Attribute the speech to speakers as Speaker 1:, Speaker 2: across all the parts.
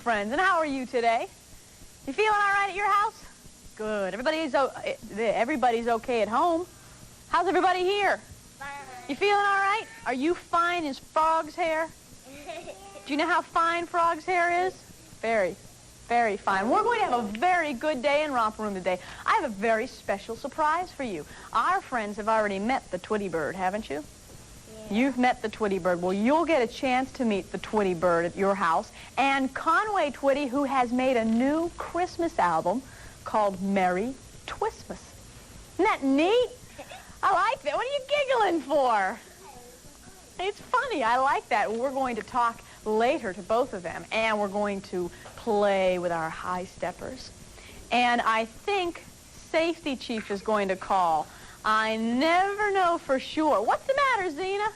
Speaker 1: Friends, and how are you today? You feeling all right at your house? Good. Everybody's okay at home. How's everybody here?
Speaker 2: Fine.
Speaker 1: You feeling all right? Are you fine as Frog's hair? Do you know how fine Frog's hair is? Very, very fine. We're going to have a very good day in Romper Room today. I have a very special surprise for you. Our friends have already met the Twitty bird, haven't you?
Speaker 2: Yeah.
Speaker 1: You've met the Twitty bird. Well, you'll get a chance to meet the Twitty bird at your house. And Conway Twitty, who has made a new Christmas album called Merry Twistmas. Isn't that neat? I like that. What are you giggling for? It's funny. I like that. We're going to talk later to both of them, and we're going to play with our high steppers. And I think Safety Chief is going to call. I never know for sure. What's the matter, Zena?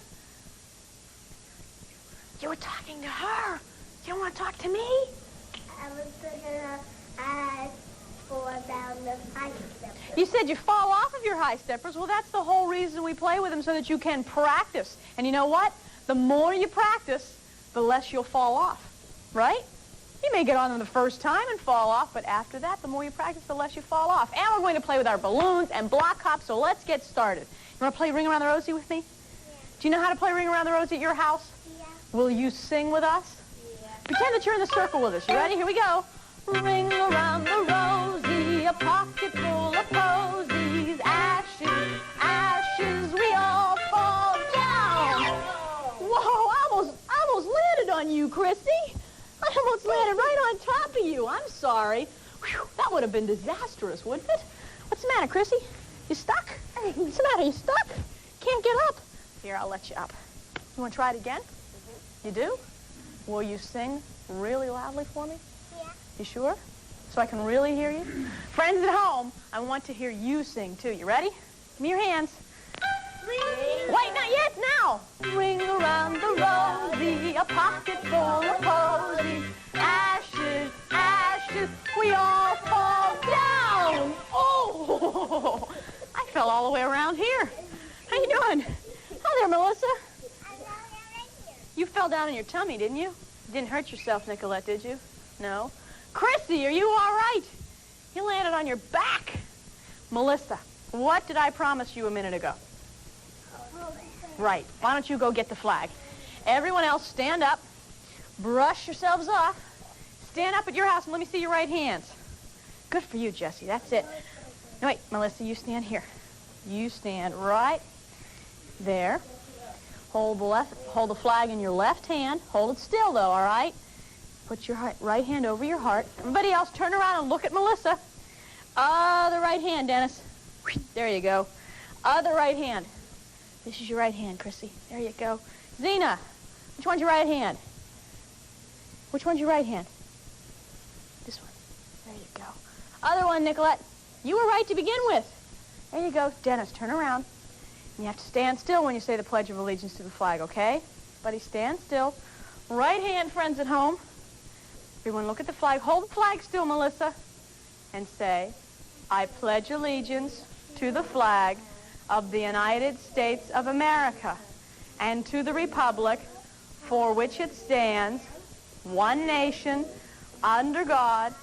Speaker 1: You were talking to her. You don't want to talk to me?
Speaker 2: I was going to ask for down the high steppers.
Speaker 1: You said you fall off of your high steppers. Well, that's the whole reason we play with them, so that you can practice. And you know what? The more you practice, the less you'll fall off, right? You may get on them the first time and fall off, but after that, the more you practice, the less you fall off. And we're going to play with our balloons and block hops, so let's get started. You want to play Ring Around the Rosie with me?
Speaker 2: Yeah.
Speaker 1: Do you know how to play Ring Around the Rosie at your house?
Speaker 2: Yeah.
Speaker 1: Will you sing with us?
Speaker 2: Yeah.
Speaker 1: Pretend that you're in the circle with us. You ready? Here we go. Ring around the rosy, a pocket full of posies. Ashes, ashes, we all fall down. Whoa, I almost landed on you, Chrissy. I almost landed right on top of you. I'm sorry. Whew, that would have been disastrous, wouldn't it? What's the matter, Chrissy? You stuck? What's the matter? You stuck? Can't get up. Here, I'll let you up. You want to try it again? You do? Will you sing really loudly for me?
Speaker 2: Yeah.
Speaker 1: You sure? So I can really hear you? Friends at home, I want to hear you sing, too. You ready? Give me your hands. Wait, not yet, now. Ring around the rosy, a pocket full of posies. Ashes, ashes, we all fall down. Oh, I fell all the way around here. How you doing? Hi there, Melissa. You fell down on your tummy, didn't you? You didn't hurt yourself, Nicolette, did you? No? Chrissy, are you all right? You landed on your back. Melissa, what did I promise you a minute ago? Right. Why don't you go get the flag? Everyone else, stand up. Brush yourselves off. Stand up at your house and let me see your right hands. Good for you, Jessie. That's it. No, wait, Melissa, you stand here. You stand right there. Hold the flag in your left hand. Hold it still, though, all right? Put your right hand over your heart. Everybody else, turn around and look at Melissa. Other right hand, Dennis. There you go. Other right hand. This is your right hand, Chrissy. There you go. Zena, which one's your right hand? Which one's your right hand? This one. There you go. Other one, Nicolette. You were right to begin with. There you go. Dennis, turn around. And you have to stand still when you say the Pledge of Allegiance to the flag, okay? Buddy, stand still. Right hand, friends at home. Everyone look at the flag. Hold the flag still, Melissa. And say, I pledge allegiance to the flag of the United States of America and to the republic for which it stands, one nation, under God,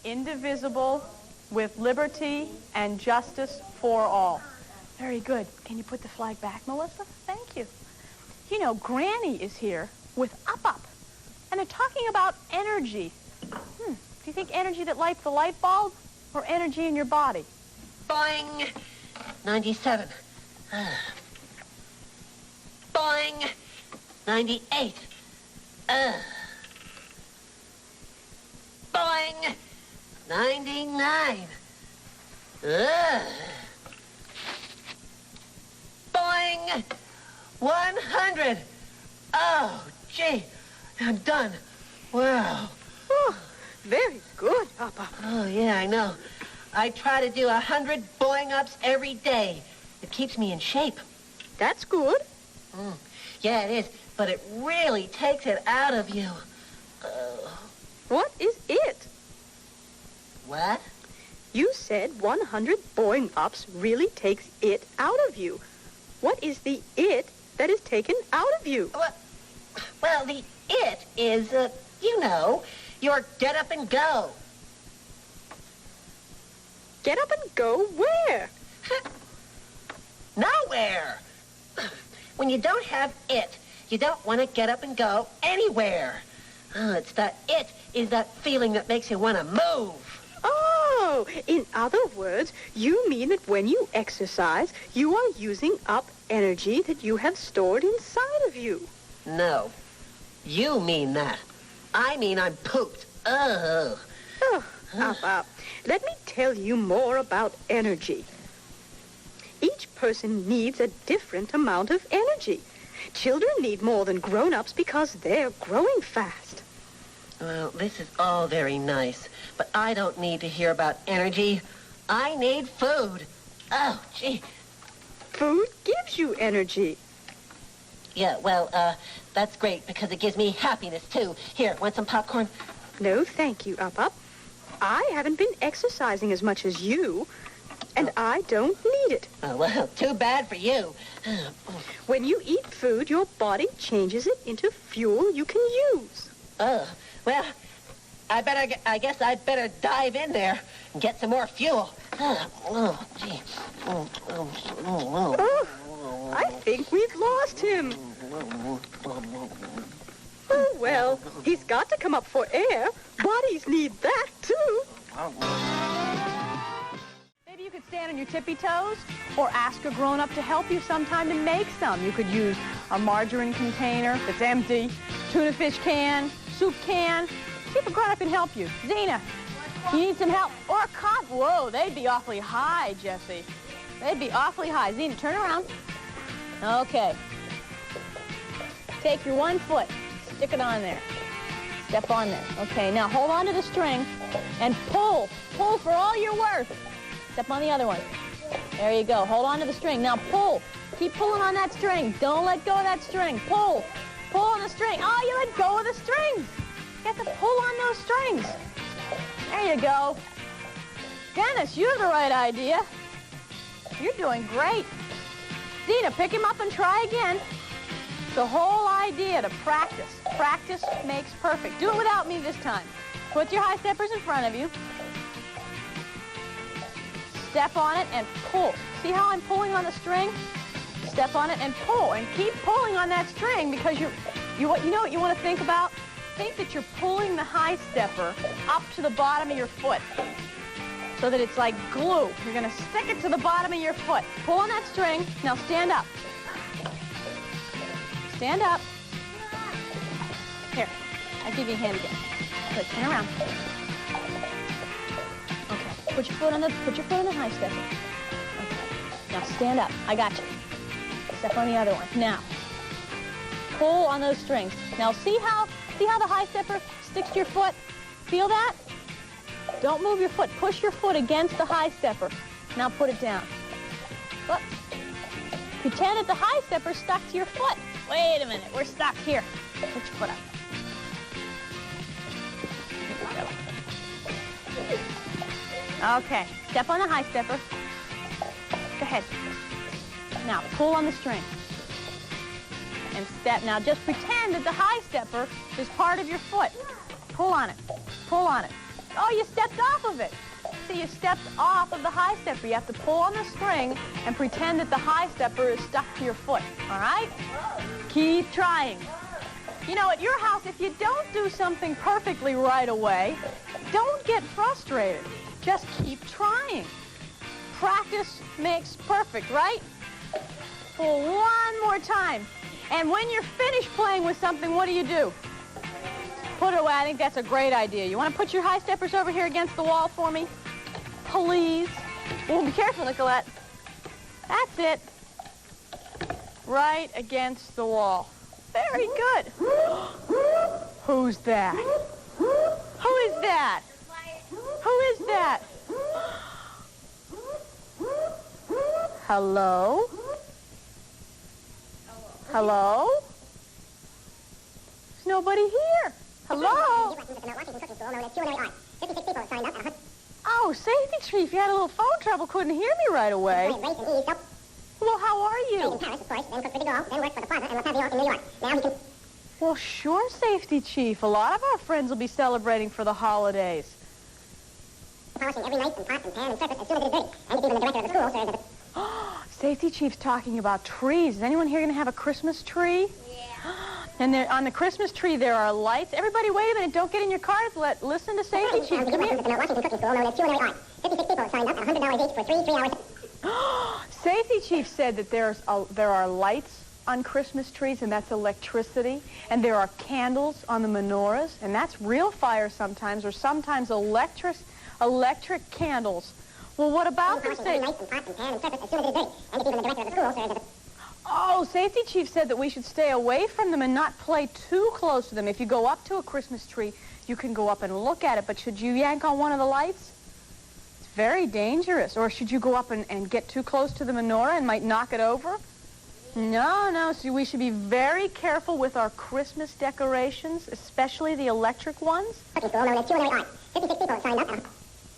Speaker 1: indivisible, with liberty and justice for all. Very good. Can you put the flag back, Melissa? Thank you. You know, Granny is here with Up, and they're talking about energy. Do you think energy that lights the light bulb or energy in your body?
Speaker 3: Boing. 97. Boing. 98. Boing. 99. Boing. 100. Oh, gee. I'm done. Wow.
Speaker 1: Oh, very good, Papa.
Speaker 3: Oh, yeah, I know. I try to do 100 boing-ups every day. It keeps me in shape.
Speaker 1: That's good.
Speaker 3: Yeah, it is. But it really takes it out of you.
Speaker 1: What is it?
Speaker 3: What?
Speaker 1: You said 100 boing-ups really takes it out of you. What is the it that is taken out of you?
Speaker 3: Well, the it is, you know, Your get up and go.
Speaker 4: Get up and go where?
Speaker 3: Nowhere. When you don't have it, you don't want to get up and go anywhere. Oh, it's that it is that feeling that makes you want to move.
Speaker 4: Oh, in other words, you mean that when you exercise, you are using up energy that you have stored inside of you.
Speaker 3: No, you mean that. I mean I'm pooped. Ugh.
Speaker 4: Oh, Up. Let me tell you more about energy. Each person needs a different amount of energy. Children need more than grown-ups because they're growing fast.
Speaker 3: Well, this is all very nice, but I don't need to hear about energy. I need food. Oh, gee.
Speaker 4: Food gives you energy.
Speaker 3: Yeah, well, that's great because it gives me happiness, too. Here, want some popcorn?
Speaker 4: No, thank you, Up. I haven't been exercising as much as you, and I don't need it.
Speaker 3: Oh, well, too bad for you.
Speaker 4: When you eat food, your body changes it into fuel you can use.
Speaker 3: Oh, well, I guess I'd better dive in there and get some more fuel. Oh, gee.
Speaker 4: Oh, I think we've lost him. Oh, well, he's got to come up for air. Bodies need that, too.
Speaker 1: Maybe you could stand on your tippy toes or ask a grown-up to help you sometime to make some. You could use a margarine container that's empty, tuna fish can, soup can. See if a grown-up can help you. Zena, you need some help? Or a cop. Whoa, they'd be awfully high, Jesse. They'd be awfully high. Zena, turn around. Okay. Take your one foot. Stick it on there. Step on there. Okay, now hold on to the string and pull. Pull for all you're worth. Step on the other one. There you go. Hold on to the string. Now pull. Keep pulling on that string. Don't let go of that string. Pull. Pull on the string. Oh, you let go of the strings. You have to pull on those strings. There you go. Dennis, you have the right idea. You're doing great. Zena, pick him up and try again. The whole idea to practice. Practice makes perfect. Do it without me this time. Put your high steppers in front of you. Step on it and pull. See how I'm pulling on the string? Step on it and pull. And keep pulling on that string because you know what you want to think about? Think that you're pulling the high stepper up to the bottom of your foot so that it's like glue. You're going to stick it to the bottom of your foot. Pull on that string. Now stand up. Stand up. Here, I'll give you a hand again. Good, turn around. Okay, put your foot on the high stepper. Okay, now stand up. I got you. Step on the other one. Now, pull on those strings. Now see how the high stepper sticks to your foot? Feel that? Don't move your foot. Push your foot against the high stepper. Now put it down. Look. Pretend that the high stepper stuck to your foot. Wait a minute, we're stuck here. Put your foot up. Okay, step on the high stepper. Go ahead. Now, pull on the string. And step. Now, just pretend that the high stepper is part of your foot. Pull on it. Pull on it. Oh, you stepped off of it. See, you stepped off of the high stepper. You have to pull on the string and pretend that the high stepper is stuck to your foot. All right? Keep trying. You know, at your house, if you don't do something perfectly right away, don't get frustrated. Just keep trying. Practice makes perfect, right? Pull one more time. And when you're finished playing with something, what do? Put it away. I think that's a great idea. You want to put your high steppers over here against the wall for me? Please. Oh, be careful, Nicolette. That's it. Right against the wall. Very good. Who's that? Who is that? Who is that? Hello? Hello? There's nobody here. Hello? Oh, safety tree. If you had a little phone trouble, couldn't hear me right away. Well, how are you?
Speaker 2: In Paris, of course, then cooked for de Gaulle, then worked for the Plaza, and Latavio in New York. Now he can...
Speaker 1: Well, sure, Safety Chief. A lot of our friends will be celebrating for the holidays.
Speaker 2: Polishing every night and pot and pan and surface as soon as it is dirty. And even the director of the school says that...
Speaker 1: Safety Chief's talking about trees. Is anyone here going to have a Christmas tree?
Speaker 2: Yeah.
Speaker 1: And there, on the Christmas tree, there are lights. Everybody, wait a minute. Don't get in your cars. Listen to Safety Chief. Come here.
Speaker 2: Washington Cooking School known as Culinary Arts. 56 people signed up at $100 each for 3 3-hour...
Speaker 1: Safety Chief said that there are lights on Christmas trees, and that's electricity. And there are candles on the menorahs, and that's real fire sometimes, or sometimes electric candles. Well, what about the Oh, Safety Chief said that we should stay away from them and not play too close to them. If you go up to a Christmas tree, you can go up and look at it, but should you yank on one of the lights? It's very dangerous. Or should you go up and get too close to the menorah and might knock it over? No. So we should be very careful with our Christmas decorations, especially the electric ones.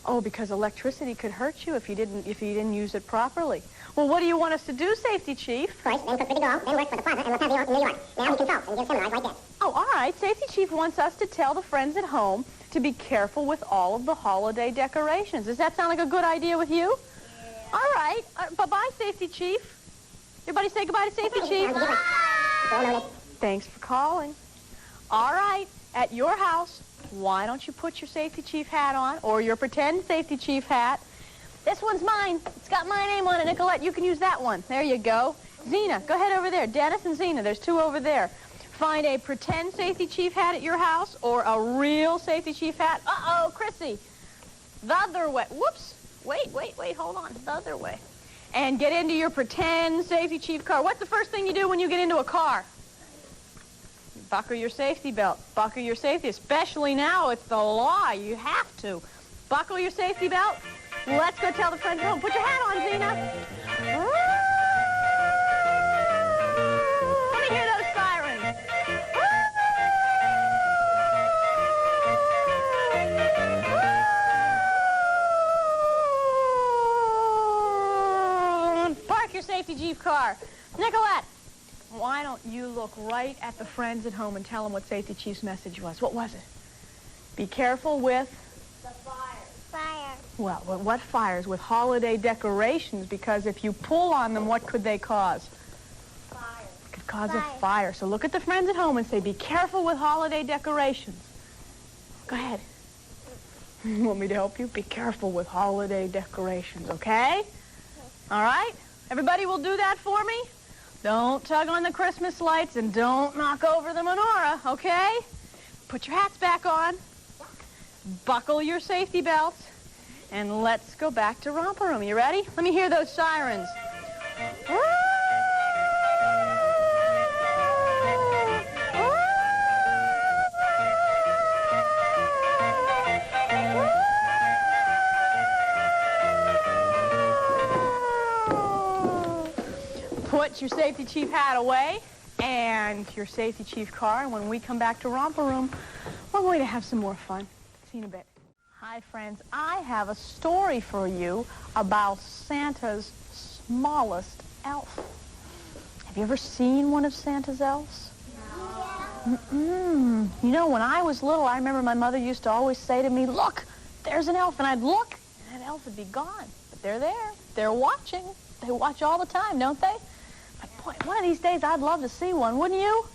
Speaker 1: Oh, because electricity could hurt you if you didn't use it properly. Well, what do you want us to do, Safety Chief?
Speaker 2: First, then cook for the doll, then work for the plaza, and we'll have in New York. Now we consult and give seminars like this.
Speaker 1: Oh, all right. Safety Chief wants us to tell the friends at home to be careful with all of the holiday decorations. Does that sound like a good idea with you?
Speaker 2: Yeah.
Speaker 1: All right. Bye-bye, Safety Chief. Everybody say goodbye to Safety Chief. Thanks for calling. All right. At your house, why don't you put your Safety Chief hat on, or your pretend Safety Chief hat? This one's mine. It's got my name on it. Nicolette, you can use that one. There you go. Zena, go ahead over there. Dennis and Zena, there's 2 over there. Find a pretend Safety Chief hat at your house or a real Safety Chief hat. Uh-oh, Chrissy. The other way. Whoops. Wait, hold on. The other way. And get into your pretend Safety Chief car. What's the first thing you do when you get into a car? Buckle your safety belt. Buckle your safety. Especially now, it's the law. You have to. Buckle your safety belt. Let's go tell the friends at home. Put your hat on, Zena. Let me hear those sirens. Park your Safety Chief car. Nicolette, why don't you look right at the friends at home and tell them what Safety Chief's message was? What was it? Be careful with...
Speaker 2: Fire.
Speaker 1: Well, what fires? With holiday decorations, because if you pull on them, what could they cause?
Speaker 2: Fire.
Speaker 1: It could cause a fire. So look at the friends at home and say, be careful with holiday decorations. Go ahead. You want me to help you? Be careful with holiday decorations, okay? All right? Everybody will do that for me? Don't tug on the Christmas lights and don't knock over the menorah, okay? Put your hats back on. Buckle your safety belts, and let's go back to Romper Room. You ready? Let me hear those sirens. Put your Safety Chief hat away and your Safety Chief car, and when we come back to Romper Room, we're going to have some more fun. See you in a bit. Hi, friends. I have a story for you about Santa's smallest elf. Have you ever seen one of Santa's elves? No. You know, when I was little, I remember my mother used to always say to me, look, there's an elf. And I'd look, and that elf would be gone. But they're there. They're watching. They watch all the time, don't they? But boy, one of these days, I'd love to see one, wouldn't you?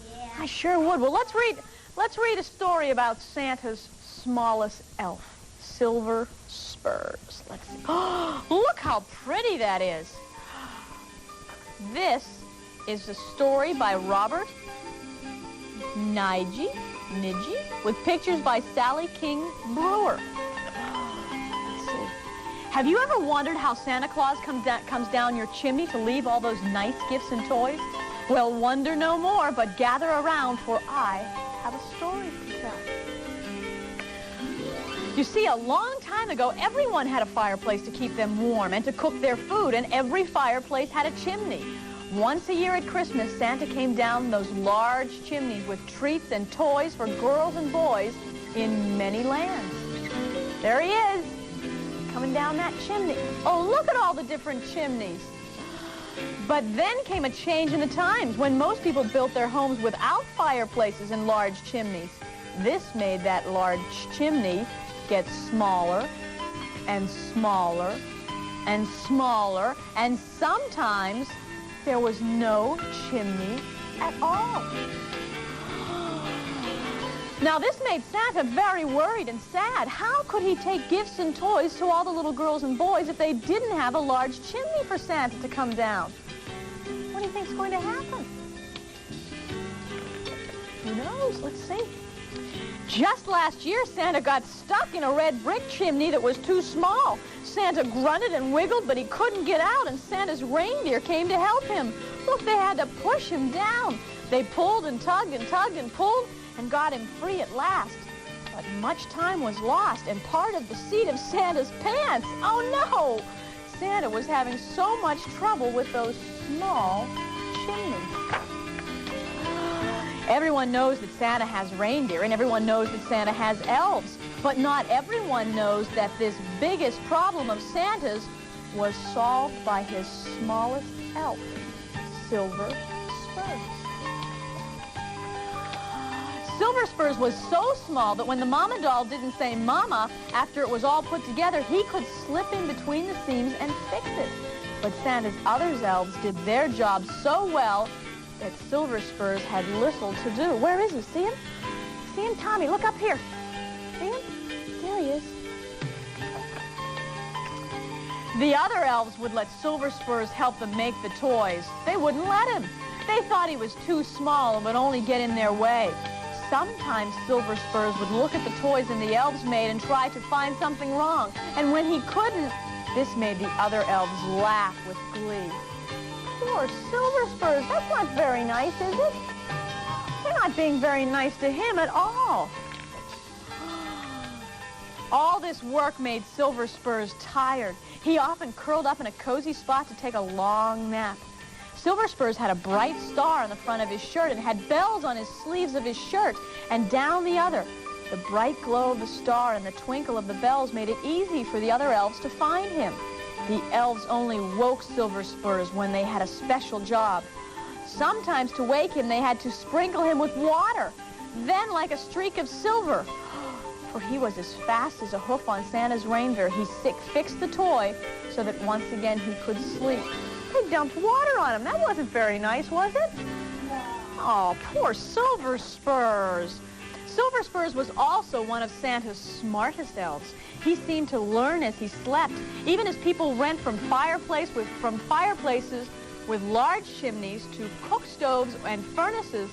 Speaker 2: Yeah.
Speaker 1: I sure would. Well, let's read a story about Santa's smallest elf, Silver Spurs. Let's see. Oh, look how pretty that is. This is a story by Robert Niji, with pictures by Sally King Brewer. Let's see. Have you ever wondered how Santa Claus comes down your chimney to leave all those nice gifts and toys? Well, wonder no more, but gather around, for I have a story to tell. You see, a long time ago, everyone had a fireplace to keep them warm and to cook their food, and every fireplace had a chimney. Once a year at Christmas, Santa came down those large chimneys with treats and toys for girls and boys in many lands. There he is, coming down that chimney. Oh, look at all the different chimneys. But then came a change in the times when most people built their homes without fireplaces and large chimneys. This made that large chimney get smaller and smaller and smaller, and sometimes there was no chimney at all. Now, this made Santa very worried and sad. How could he take gifts and toys to all the little girls and boys if they didn't have a large chimney for Santa to come down? What do you think's going to happen? Who knows? Let's see. Just last year, Santa got stuck in a red brick chimney that was too small. Santa grunted and wiggled, but he couldn't get out, and Santa's reindeer came to help him. Look, they had to push him down. They pulled and tugged and tugged and pulled and got him free at last. But much time was lost, and part of the seat of Santa's pants. Oh, no! Santa was having so much trouble with those small chimneys. Everyone knows that Santa has reindeer, and everyone knows that Santa has elves. But not everyone knows that this biggest problem of Santa's was solved by his smallest elf, Silver Spurs. Silver Spurs was so small that when the Mama doll didn't say Mama after it was all put together, he could slip in between the seams and fix it. But Santa's other elves did their job so well that Silver Spurs had little to do. Where is he? See him? See him, Tommy? Look up here. See him? There he is. The other elves would let Silver Spurs help them make the toys. They wouldn't let him. They thought he was too small and would only get in their way. Sometimes Silver Spurs would look at the toys and the elves made and try to find something wrong. And when he couldn't, this made the other elves laugh with glee. Poor Silver Spurs, that's not very nice, is it? You're not being very nice to him at all. All this work made Silver Spurs tired. He often curled up in a cozy spot to take a long nap. Silver Spurs had a bright star on the front of his shirt and had bells on his sleeves of his shirt and down the other. The bright glow of the star and the twinkle of the bells made it easy for the other elves to find him. The elves only woke Silver Spurs when they had a special job. Sometimes to wake him, they had to sprinkle him with water, then like a streak of silver. For he was as fast as a hoof on Santa's reindeer, he fixed the toy so that once again he could sleep. They dumped water on him. That wasn't very nice, was it? Oh, poor Silver Spurs. Silver Spurs was also one of Santa's smartest elves. He seemed to learn as he slept. Even as people went from fireplaces with large chimneys to cook stoves and furnaces,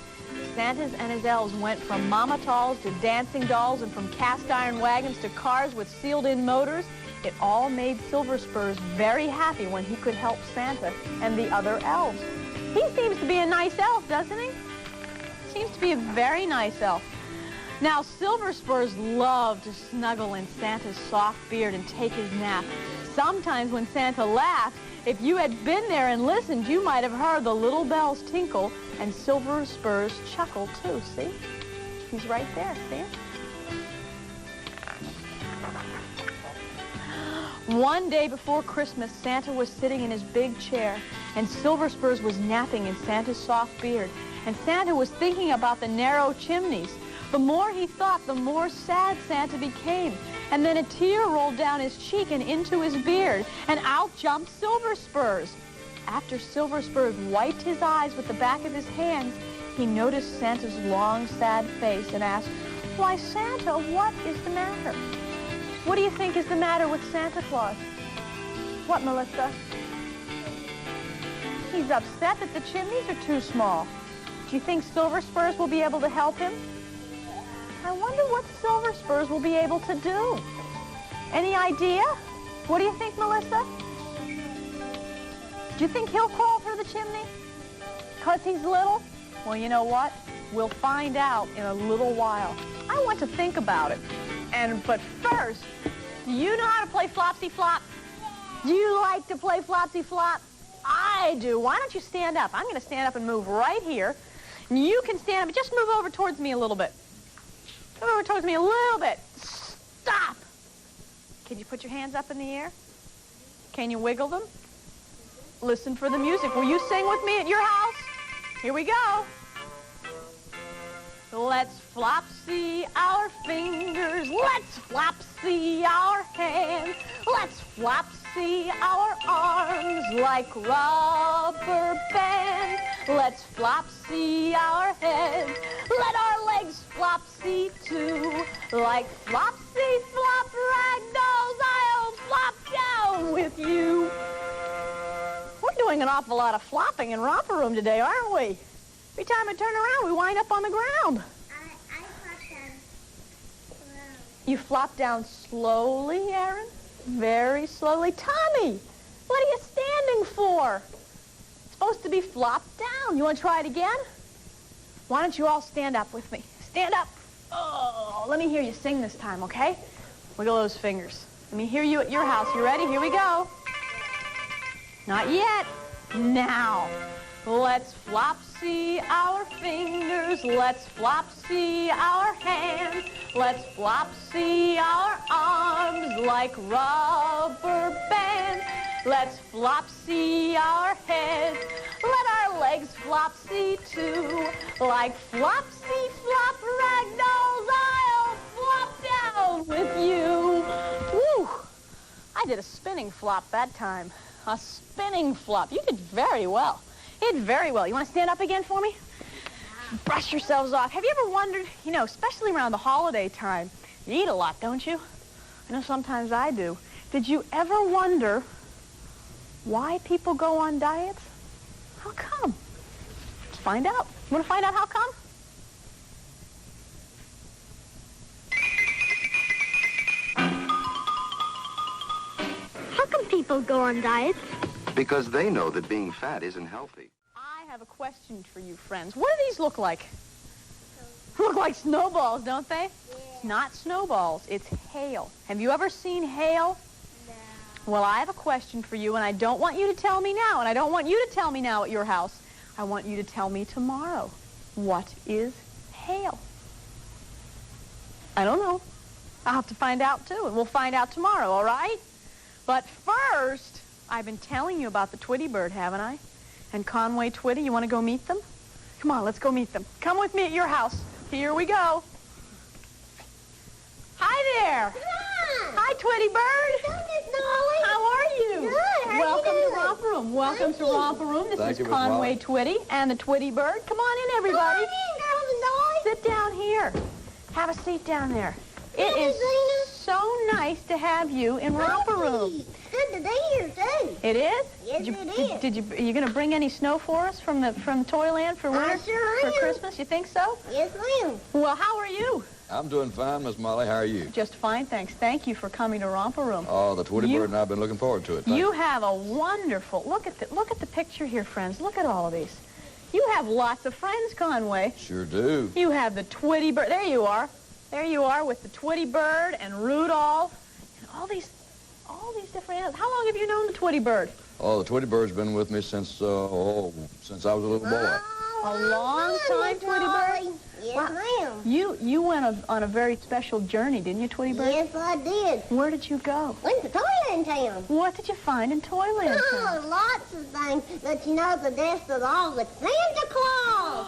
Speaker 1: Santa's and his elves went from mama dolls to dancing dolls and from cast iron wagons to cars with sealed-in motors. It all made Silver Spurs very happy when he could help Santa and the other elves. He seems to be a nice elf, doesn't he? Seems to be a very nice elf. Now, Silver Spurs loved to snuggle in Santa's soft beard and take his nap. Sometimes when Santa laughed, if you had been there and listened, you might have heard the little bells tinkle and Silver Spurs chuckle, too. See? He's right there. See him? One day before Christmas, Santa was sitting in his big chair, and Silver Spurs was napping in Santa's soft beard. And Santa was thinking about the narrow chimneys. The more he thought, the more sad Santa became. And then a tear rolled down his cheek and into his beard, and out jumped Silver Spurs. After Silver Spurs wiped his eyes with the back of his hands, he noticed Santa's long, sad face and asked, "Why, Santa, what is the matter?" What do you think is the matter with Santa Claus? What, Melissa? He's upset that the chimneys are too small. Do you think Silver Spurs will be able to help him? I wonder what Silver Spurs will be able to do. Any idea? What do you think, Melissa? Do you think he'll crawl through the chimney? 'Cause he's little? Well, you know what? We'll find out in a little while. I want to think about it. But first, do you know how to play Flopsy Flop? Do you like to play Flopsy Flop? I do. Why don't you stand up? I'm going to stand up and move right here. And you can stand up and just move over towards me a little bit. Move over towards me a little bit. Stop. Can you put your hands up in the air? Can you wiggle them? listen for the music. Will you sing with me at your house? Here we go. Let's flopsy our fingers, let's flopsy our hands, let's flopsy our arms like rubber bands. Let's flopsy our heads, let our legs flopsy too, like flopsy flop ragdolls, I'll flop down with you. We're doing an awful lot of flopping in Romper Room today, aren't we? Every time I turn around, we wind up on the ground.
Speaker 2: I flop down slow.
Speaker 1: You flop down slowly, Aaron? Very slowly. Tommy, what are you standing for? It's supposed to be flop down. You want to try it again? Why don't you all stand up with me? Stand up. Oh, let me hear you sing this time, okay? Wiggle those fingers. Let me hear you at your house. You ready? Here we go. Not yet. Now. Let's flopsy our fingers, let's flopsy our hands, let's flopsy our arms like rubber bands. Let's flopsy our heads, let our legs flopsy too, like flopsy flop ragdolls, I'll flop down with you. Woo! I did a spinning flop that time. A spinning flop. You did very well. You did very well. You want to stand up again for me? Brush yourselves off. Have you ever wondered, you know, especially around the holiday time, you eat a lot, don't you? I know sometimes I do. Did you ever wonder why people go on diets? How come? Let's find out. You want to find out how come?
Speaker 2: How come people go on diets?
Speaker 5: Because they know that being fat isn't healthy.
Speaker 1: I have a question for you, friends. What do these look like? Look like snowballs, don't they?
Speaker 2: Yeah.
Speaker 1: It's not snowballs. It's hail. Have you ever seen hail?
Speaker 2: No.
Speaker 1: Well, I have a question for you, and I don't want you to tell me now, and I don't want you to tell me now at your house. I want you to tell me tomorrow. What is hail? I don't know. I'll have to find out, too, and we'll find out tomorrow, all right? But first, I've been telling you about the Twitty bird, haven't I? And Conway Twitty, you want to go meet them? Come on, let's go meet them. Come with me at your house. Here we go. Hi there. Hi, Twitty bird. How are you?
Speaker 2: Good. How
Speaker 1: Welcome
Speaker 2: you
Speaker 1: to
Speaker 2: doing?
Speaker 1: Romper Room. Welcome to Romper Room. This
Speaker 6: Thank
Speaker 1: is
Speaker 6: you, Miss
Speaker 1: Conway
Speaker 6: Molly.
Speaker 1: Twitty and the Twitty bird. Come on in, everybody. Sit down here. Have a seat down there. It is so nice to have you in Romper Room.
Speaker 2: Good to be here, too.
Speaker 1: It is?
Speaker 2: Yes, it is.
Speaker 1: Are you going to bring any snow for us from Toyland for winter?
Speaker 2: sure
Speaker 1: For
Speaker 2: am.
Speaker 1: Christmas? You think so?
Speaker 2: Yes, ma'am.
Speaker 1: Well, how are you?
Speaker 6: I'm doing fine, Miss Molly. How are you?
Speaker 1: Just fine, thanks. Thank you for coming to Romper Room.
Speaker 6: Oh, the Twitty
Speaker 1: You-
Speaker 6: bird and I've been looking forward to it. Thank
Speaker 1: You have a wonderful, look at the picture here, friends. Look at all of these. You have lots of friends, Conway.
Speaker 6: Sure do.
Speaker 1: You have the Twitty bird. There you are. There you are with the Twitty bird and Rudolph and all these different animals. How long have you known the Twitty bird?
Speaker 6: Oh, the Twitty bird's been with me since I was a little boy.
Speaker 1: A long time, Twitty bird?
Speaker 2: Yes,
Speaker 1: Wow.
Speaker 2: ma'am.
Speaker 1: You went on a very special journey, didn't you, Twitty bird?
Speaker 2: Yes, I did.
Speaker 1: Where did you go?
Speaker 2: Went to Toyland Town.
Speaker 1: What did you find in Toyland?
Speaker 2: Oh, lots of things. But you know the best of all was Santa Claus.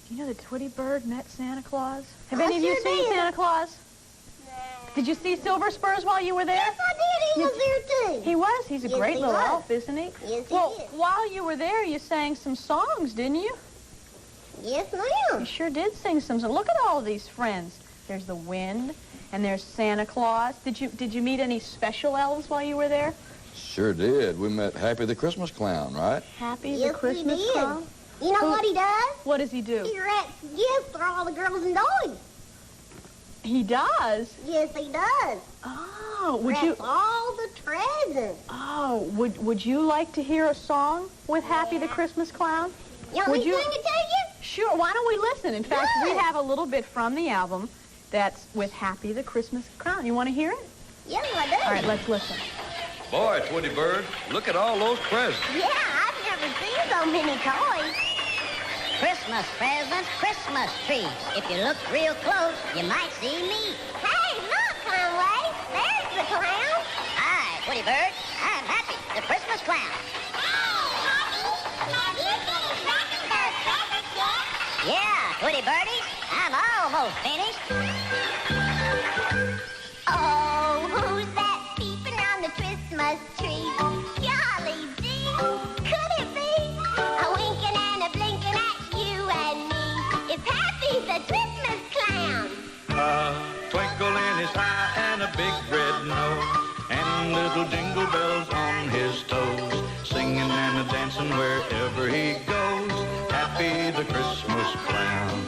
Speaker 1: You know the Twitty bird met Santa Claus? Have
Speaker 2: I
Speaker 1: any of you
Speaker 2: sure
Speaker 1: seen
Speaker 2: did.
Speaker 1: Santa Claus? Did you see Silver Spurs while you were there?
Speaker 2: Yes, I did. He was there, too.
Speaker 1: He was. He's a
Speaker 2: Yes,
Speaker 1: great
Speaker 2: he
Speaker 1: little
Speaker 2: was.
Speaker 1: elf, isn't he?
Speaker 2: Yes, he
Speaker 1: Well,
Speaker 2: is.
Speaker 1: while you were there, you sang some songs, didn't you?
Speaker 2: Yes,
Speaker 1: You
Speaker 2: ma'am.
Speaker 1: sure did sing some. Look at all of these friends. There's the wind, and there's Santa Claus. Did you meet any special elves while you were there?
Speaker 6: Sure did. We met Happy the Christmas Clown, right?
Speaker 1: Happy
Speaker 2: Yes,
Speaker 1: the Christmas
Speaker 2: he did.
Speaker 1: Clown?
Speaker 2: You know
Speaker 1: Who-
Speaker 2: what he does?
Speaker 1: What does he do?
Speaker 2: He wraps gifts for all the girls and boys.
Speaker 1: He does.
Speaker 2: Yes, he does.
Speaker 1: Oh,
Speaker 2: Wraps all the presents.
Speaker 1: would you like to hear a song with Happy the
Speaker 2: Yeah.
Speaker 1: Christmas Clown?
Speaker 2: You want
Speaker 1: Would
Speaker 2: me to
Speaker 1: you-
Speaker 2: sing it to you?
Speaker 1: Sure, why don't we listen? In fact, we
Speaker 2: Good.
Speaker 1: have a little bit from the album that's with Happy the Christmas Clown. You want to hear it?
Speaker 2: Yes, I do.
Speaker 1: All right, let's listen.
Speaker 6: Boy, Twitty bird, look at all those presents.
Speaker 2: Yeah, I've never seen so many toys.
Speaker 7: Christmas presents, Christmas trees. If you look real close, you might see me.
Speaker 2: Hey, look, Conway. There's the clown.
Speaker 7: Hi, Twitty Bird. I'm Happy, the Christmas clown.
Speaker 2: Oh,
Speaker 7: almost finished.
Speaker 2: Oh, who's that peeping on the Christmas tree? Golly gee, could it be a winking and a blinking at you and me? It's Happy the Christmas clown.
Speaker 8: A twinkle in his eye and a big red nose, and little jingle bells on his toes, singing and a-dancing wherever he goes. Happy the Christmas clown.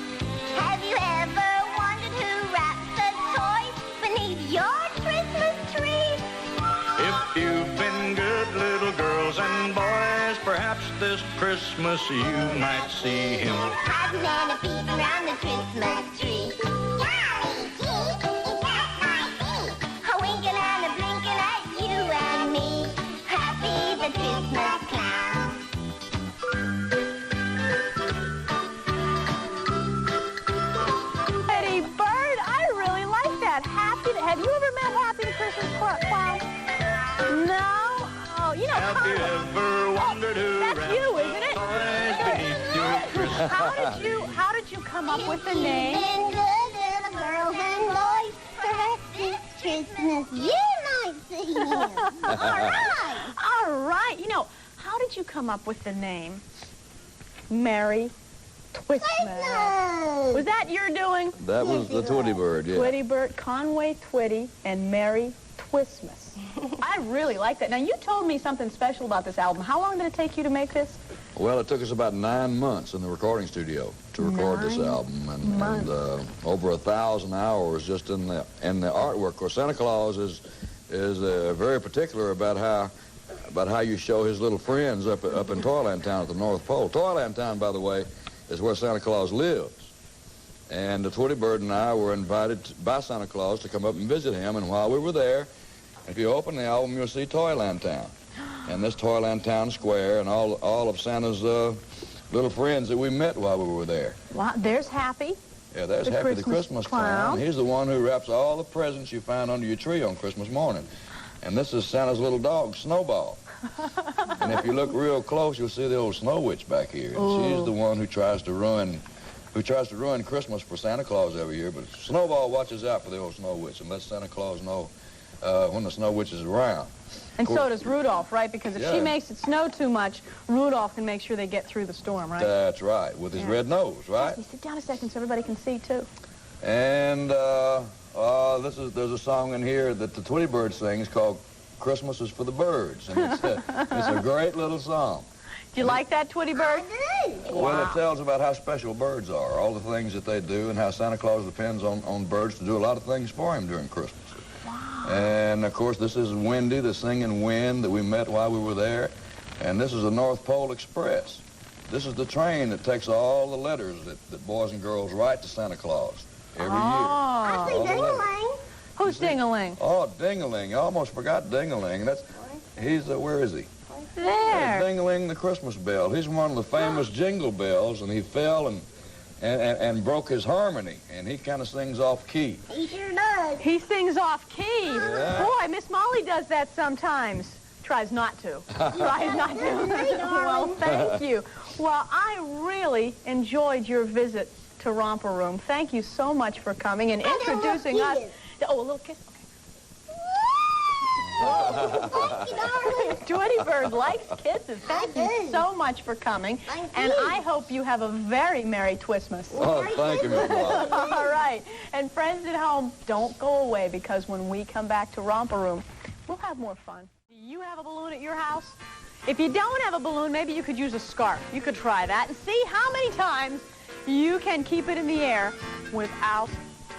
Speaker 2: Have you ever wondered who wraps the toys beneath your Christmas tree?
Speaker 8: If you've been good little girls and boys, perhaps this Christmas you might see him.
Speaker 2: Hiding and a peeping around the Christmas tree. Golly gee, is that my feet? A winking and a blinking at you and me. Happy the Christmas clown.
Speaker 1: Eddie Bird, I really like that. Have you ever met Happy the Christmas Clown? No? Oh, you know,
Speaker 8: Have you ever wondered who
Speaker 1: that's
Speaker 8: wraps
Speaker 1: you,
Speaker 8: the
Speaker 1: isn't it?
Speaker 8: toys beneath your Christmas?
Speaker 1: How did you come up with the name?
Speaker 2: Been good little girls and boys. Perhaps this Christmas you might see him. All right.
Speaker 1: All right. You know, how did you come up with the name Merry Twistmas? Was that your doing?
Speaker 6: That was the Twitty Bird, yeah.
Speaker 1: Twitty Bird, Conway Twitty, and Merry Twistmas. I really like that. Now, you told me something special about this album. How long did it take you to make this?
Speaker 6: Well, it took us about 9 months in the recording studio to record this
Speaker 1: 9
Speaker 6: album, and over 1,000 hours just in the artwork. Of course, Santa Claus is very particular about how you show his little friends up in Toyland Town at the North Pole. Toyland Town, by the way, is where Santa Claus lives. And the Twitty Bird and I were invited by Santa Claus to come up and visit him, and while we were there, if you open the album, you'll see Toyland Town. And this Toyland Town Square and all of Santa's little friends that we met while we were there.
Speaker 1: Wow, there's Happy.
Speaker 6: Yeah, there's Happy the Christmas Clown. He's the one who wraps all the presents you find under your tree on Christmas morning. And this is Santa's little dog, Snowball. And if you look real close, you'll see the old Snow Witch back here. And she's the one who tries to ruin Christmas for Santa Claus every year. But Snowball watches out for the old Snow Witch and lets Santa Claus know when the Snow Witch is around.
Speaker 1: And so does Rudolph, right? Because if she
Speaker 6: Yeah.
Speaker 1: makes it snow too much, Rudolph can make sure they get through the storm, right?
Speaker 6: That's right, with his red nose, right?
Speaker 1: You sit down a second so everybody can see, too.
Speaker 6: And there's a song in here that the Twitty Bird sings called Christmas is for the Birds. And it's a great little song.
Speaker 1: Do you like that, Twitty Bird?
Speaker 6: Well, it tells about how special birds are, all the things that they do, and how Santa Claus depends on birds to do a lot of things for him during Christmas. And, of course, this is Wendy, the singing wind that we met while we were there. And this is the North Pole Express. This is the train that takes all the letters that boys and girls write to Santa Claus every year.
Speaker 2: I see
Speaker 6: All the letters.
Speaker 2: Ding-a-ling.
Speaker 1: Who's Ding-a-ling?
Speaker 6: Oh, Ding-a-ling. I almost forgot Ding-a-ling. Where is he?
Speaker 1: There.
Speaker 6: Ding-a-ling the Christmas bell. He's one of the famous jingle bells, and he fell and broke his harmony, and he kind of sings off key.
Speaker 2: He sure does.
Speaker 1: He sings off key.
Speaker 6: Yeah.
Speaker 1: Boy, Miss Molly does that sometimes. Tries not to. Tries not to. Well, thank you. Well, I really enjoyed your visit to Romper Room. Thank you so much for coming and introducing us. Oh, a little kiss. Twitty Bird likes kisses. Thank you so much for coming. And I hope you have a very Merry Twistmas.
Speaker 6: Oh, thank you, Miss Molly.
Speaker 1: All right. And friends at home, don't go away, because when we come back to Romper Room, we'll have more fun. Do you have a balloon at your house? If you don't have a balloon, maybe you could use a scarf. You could try that and see how many times you can keep it in the air without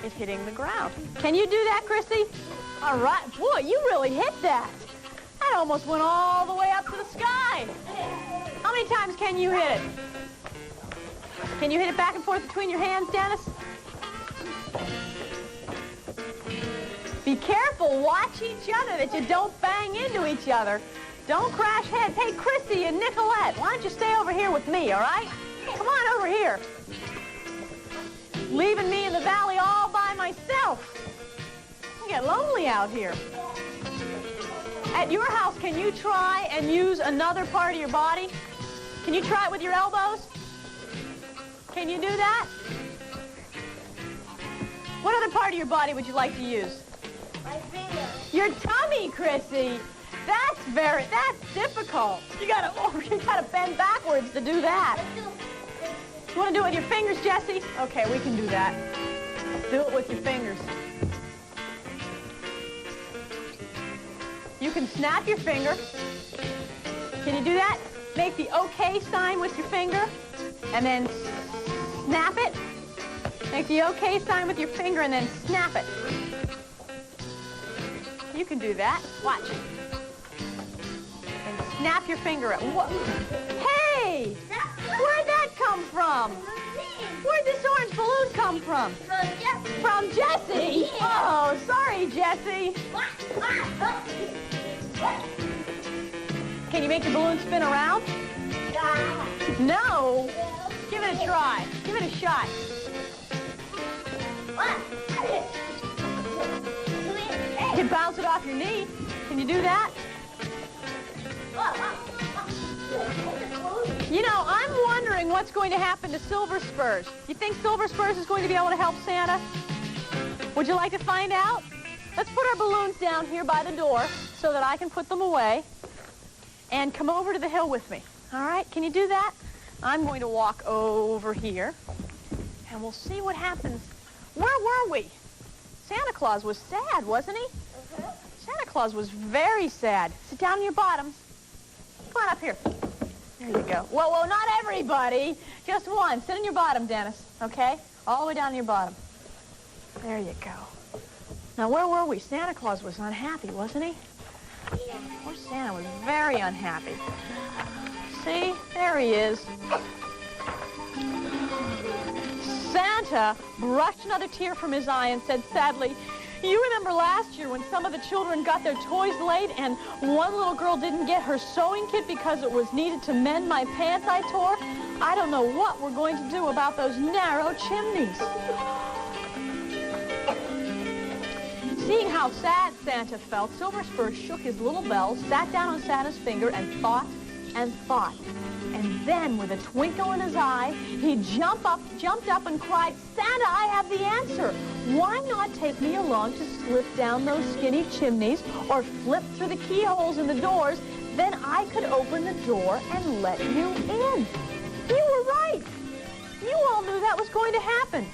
Speaker 1: it hitting the ground. Can you do that, Chrissy? All right. Boy, you really hit that. That almost went all the way up to the sky. How many times can you hit it? Can you hit it back and forth between your hands, Dennis? Be careful. Watch each other that you don't bang into each other. Don't crash heads. Hey, Chrissy and Nicolette, why don't you stay over here with me, all right? Come on over here. Leaving me in the valley all by myself. I get lonely out here. At your house, can you try and use another part of your body? Can you try it with your elbows? Can you do that? What other part of your body would you like to use?
Speaker 2: My finger.
Speaker 1: Your tummy, Chrissy. That's difficult. You gotta bend backwards to do that. You wanna do it with your fingers, Jessie? Okay, we can do that. Do it with your fingers. You can snap your finger. Can you do that? Make the OK sign with your finger, and then snap it. Make the OK sign with your finger, and then snap it. You can do that. Watch. And snap your finger at what? Hey! Where'd that come from? Where'd this orange balloon come from? From Jessie. Oh, sorry, Jessie. Can you make your balloon spin around? No. Give it a try. Give it a shot. You can bounce it off your knee. Can you do that? You know, I'm wondering what's going to happen to Silver Spurs. You think Silver Spurs is going to be able to help Santa? Would you like to find out? Let's put our balloons down here by the door so that I can put them away. And come over to the hill with me. All right? Can you do that? I'm going to walk over here, and we'll see what happens. Where were we? Santa Claus was sad, wasn't he? Santa Claus was very sad. Sit down on your bottoms. Come on up here. There you go. Whoa, whoa, not everybody. Just one. Sit on your bottom, Dennis, okay? All the way down to your bottom. There you go. Now, where were we? Santa Claus was unhappy, wasn't he? Poor Santa was very unhappy. See? There he is. Santa brushed another tear from his eye and said sadly, "You remember last year when some of the children got their toys late and one little girl didn't get her sewing kit because it was needed to mend my pants I tore? I don't know what we're going to do about those narrow chimneys." Seeing how sad Santa felt, Silver Spurs shook his little bell, sat down on Santa's finger, and thought and thought. And then, with a twinkle in his eye, he jumped up and cried, "Santa, I have the answer. Why not take me along to slip down those skinny chimneys or flip through the keyholes in the doors? Then I could open the door and let you in." You were right. You all knew that was going to happen.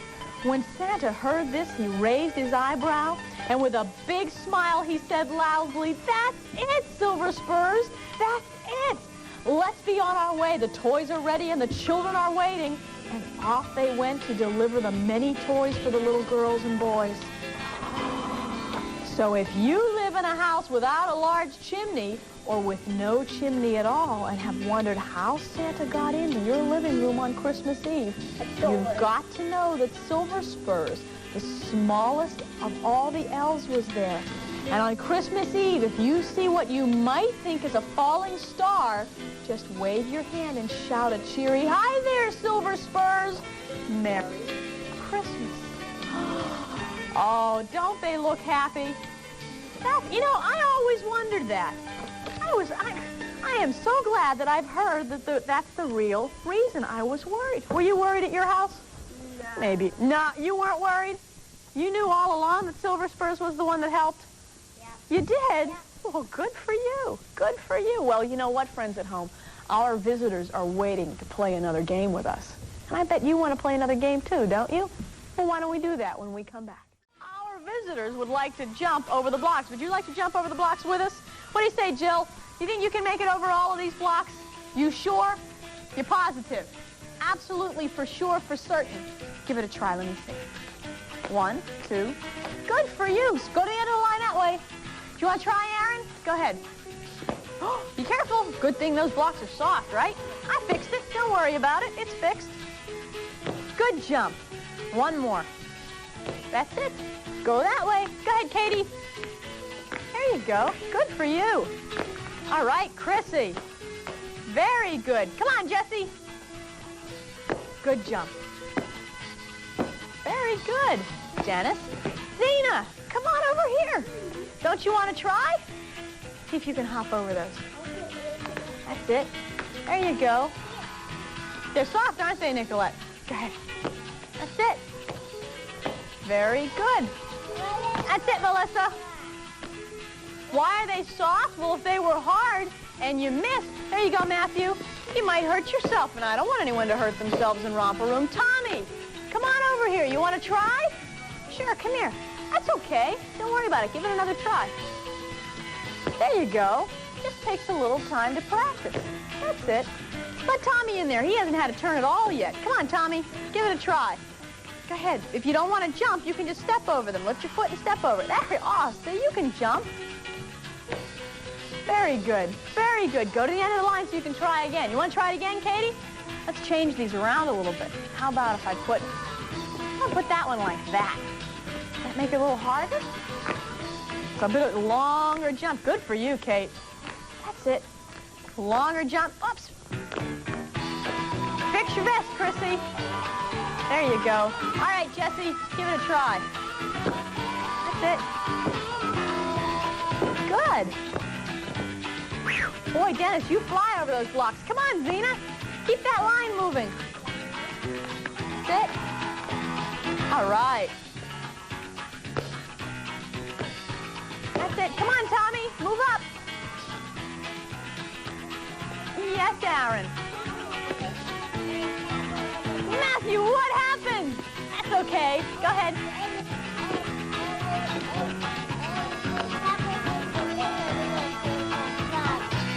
Speaker 1: When Santa heard this, he raised his eyebrow, and with a big smile, he said loudly, "That's it, Silver Spurs. That's it. Let's be on our way. The toys are ready and the children are waiting." And off they went to deliver the many toys for the little girls and boys. So if you live in a house without a large chimney or with no chimney at all and have wondered how Santa got into your living room on Christmas Eve, you've got to know that Silver Spurs, the smallest of all the elves, was there. And on Christmas Eve, if you see what you might think is a falling star, just wave your hand and shout a cheery, "Hi there, Silver Spurs! Merry Christmas." Oh, don't they look happy? You know, I always wondered that. I am so glad that I've heard that that's the real reason I was worried. Were you worried at your house?
Speaker 2: No.
Speaker 1: Maybe. No, you weren't worried? You knew all along that Silver Spurs was the one that helped?
Speaker 2: Yeah.
Speaker 1: You did?
Speaker 2: Yeah.
Speaker 1: Well, good for you. Good for you. Well, you know what, friends at home? Our visitors are waiting to play another game with us. And I bet you want to play another game too, don't you? Well, why don't we do that when we come back? Our visitors would like to jump over the blocks. Would you like to jump over the blocks with us? What do you say, Jill? You think you can make it over all of these blocks? You sure? You're positive? Absolutely, for sure, for certain. Give it a try. Let me see. 1, 2. Good for you. Go to the end of the line that way. Do you want to try, Aaron? Go ahead. Oh, be careful. Good thing those blocks are soft, right? I fixed it. Don't worry about it. It's fixed. Good jump. One more. That's it. Go that way. Go ahead, Katie. There you go. Good for you. All right, Chrissy. Very good. Come on, Jessie. Good jump. Very good. Dennis. Zena, come on over here. Don't you want to try? See if you can hop over those. That's it. There you go. They're soft, aren't they, Nicolette? Go ahead. That's it. Very good. That's it, Melissa. Why are they soft? Well, if they were hard and you missed, there you go, Matthew. You might hurt yourself, and I don't want anyone to hurt themselves in Romper Room. Tommy, come on over here. You want to try? Sure, come here. That's okay. Don't worry about it. Give it another try. There you go. Just takes a little time to practice. That's it. Let Tommy in there. He hasn't had to turn it all yet. Come on, Tommy. Give it a try. Go ahead. If you don't want to jump, you can just step over them. Lift your foot and step over it. Oh, see, you can jump. Very good. Very good. Go to the end of the line so you can try again. You want to try it again, Katie? Let's change these around a little bit. How about if I'll put that one like that. Does that make it a little harder? It's a bit longer jump. Good for you, Kate. That's it. Longer jump. Oops. Fix your vest, Chrissy. There you go. All right, Jessie, give it a try. That's it. Good. Boy, Dennis, you fly over those blocks. Come on, Zena. Keep that line moving. That's it. All right. That's it. Come on, Tommy. Move up. Yes, Aaron. Matthew, what happened? That's okay. Go ahead.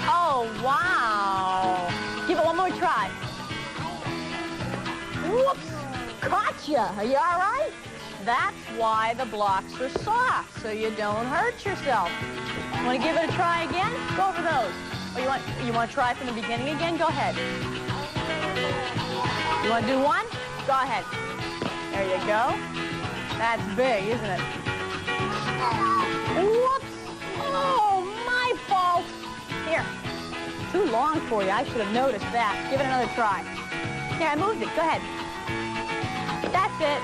Speaker 1: Oh, wow. Give it one more try. Whoops. Gotcha. Are you all right? That's why the blocks are soft, so you don't hurt yourself. Want to give it a try again? Go over those. Or you want to try from the beginning again? Go ahead. You want to do one? Go ahead. There you go. That's big, isn't it? Whoops. Oh, my fault. Here. Too long for you. I should have noticed that. Give it another try. Here, I moved it. Go ahead. That's it.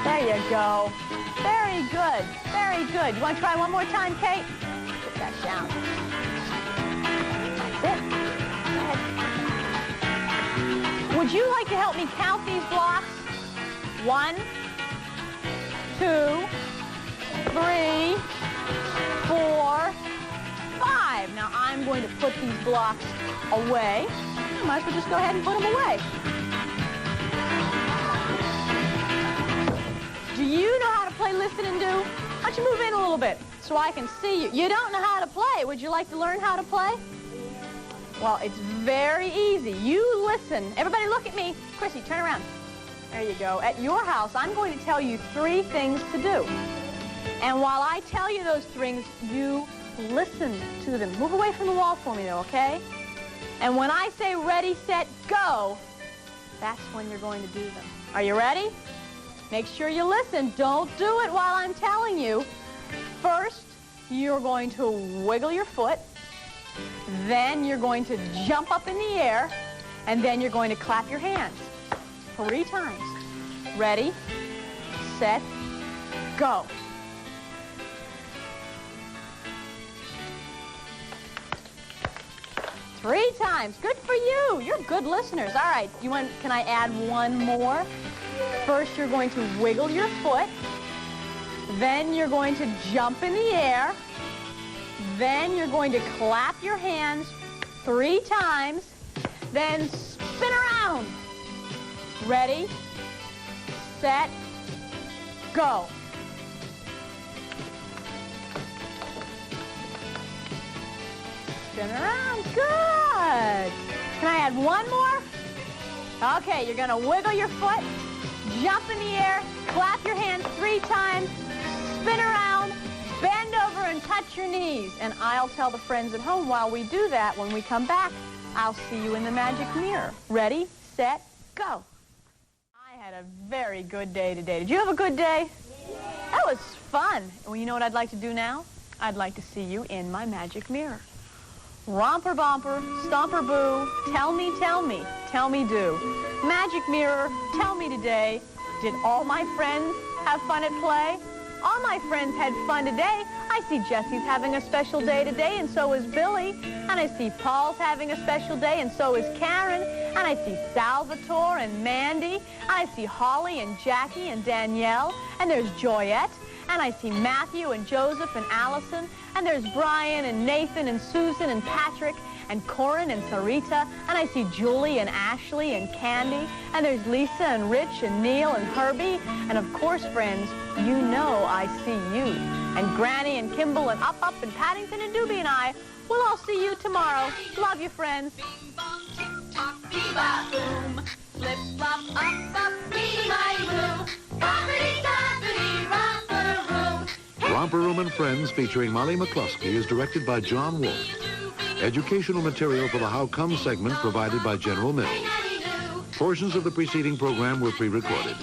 Speaker 1: There you go. Very good. Very good. You want to try one more time, Kate? Put that down. That's it. Go ahead. Would you like to help me count these blocks? 1, 2, 3, 4, 5. Now I'm going to put these blocks away. I might as well just go ahead and put them away. Do you know how to play listen and do? Why don't you move in a little bit so I can see you? You don't know how to play. Would you like to learn how to play? Well, it's very easy. You listen. Everybody look at me. Chrissy, turn around. There you go. At your house, I'm going to tell you 3 things to do. And while I tell you those things, you listen to them. Move away from the wall for me, though, okay? And when I say ready, set, go, that's when you're going to do them. Are you ready? Make sure you listen. Don't do it while I'm telling you. First, you're going to wiggle your foot. Then you're going to jump up in the air. And then you're going to clap your hands 3 times. Ready, set, go. Three times. Good for you. You're good listeners. All right. Can I add one more? First, you're going to wiggle your foot. Then you're going to jump in the air. Then you're going to clap your hands 3 times. Then spin around. Ready, set, go. Spin around. Good. Can I add one more? Okay, you're going to wiggle your foot, jump in the air, clap your hands 3 times, spin around, bend over and touch your knees. And I'll tell the friends at home while we do that. When we come back, I'll see you in the magic mirror. Ready, set, go. I had a very good day today. Did you have a good day? That was fun. Well, you know what I'd like to do now? I'd like to see you in my magic mirror. Romper bumper, stomper boo, tell me, do. Magic mirror, tell me today, did all my friends have fun at play? All my friends had fun today. I see Jesse's having a special day today, and so is Billy. And I see Paul's having a special day, and so is Karen. And I see Salvatore and Mandy. And I see Holly and Jackie and Danielle. And there's Joyette. And I see Matthew and Joseph and Allison. And there's Brian and Nathan and Susan and Patrick and Corin and Sarita. And I see Julie and Ashley and Candy. And there's Lisa and Rich and Neil and Herbie. And of course, friends, you know I see you. And Granny and Kimball and Up and Paddington and Doobie and I will all see you tomorrow. Love you, friends.
Speaker 9: Bing bong, tick tock, bee-ba-boom. Flip flop, up, be my room. Boppity-doppity, romper room.
Speaker 10: Romper Room and Friends, featuring Molly McCluskey, is directed by John Wolfe. Educational material for the How Come segment provided by General Mills. Portions of the preceding program were pre-recorded.